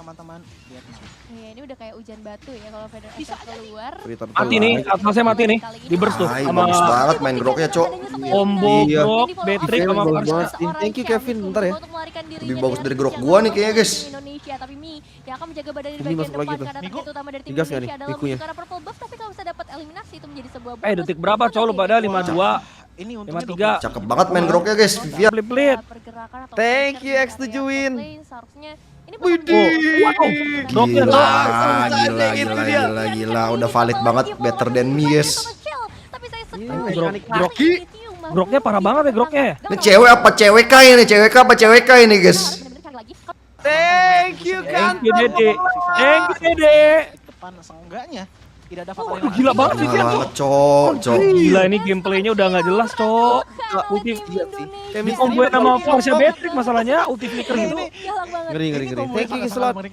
teman-teman Vietnam. Iya, ini udah kayak hujan batu ya kalau Vader Ascent keluar. Mati nih, Atlasnya mati nih. Di burst tuh Ay, sama bagus banget main groknya, Cok. combo Iya. grok, Patrick sama Bagus Marsha. banget. Thank you, Kevin. Bentar ya. Lebih bagus dari grok gua nih kayaknya, guys. Indonesia, tapi Mi yang akan menjaga badan di Ini bagian masuk lagi depan tuh. karena target utama dari tim Digas nggak Indonesia nih, adalah Mikunya? musuh karena purple buff, tapi kalau bisa dapat eliminasi itu menjadi sebuah bonus. Detik berapa cowok lu pada 52 Ini untungnya 53. Cakep banget main groknya, guys. Vivian. Pelit-pelit. Pergerakan atau Thank pressure you, di X7 area win. top lane, seharusnya ini Widih. Waduh, groknya Gila, tuh. gila. Udah valid banget, better than me, guys. Tapi saya Groknya parah banget ya groknya. Ini cewek apa CWK ini? CWK apa CWK ini, guys? Thank you, Thank you, Kanta. Dede. Thank you, Dede. depan seenggaknya tidak ada Oh, fatal gila banget sih, Vian. Banget, Cok. Gila ini gameplaynya udah nggak jelas, Cok. Ulti Chemistry dikomboin sama Porsche Patrick masalahnya ulti flicker gitu. Ngeri. Thank you, Slot.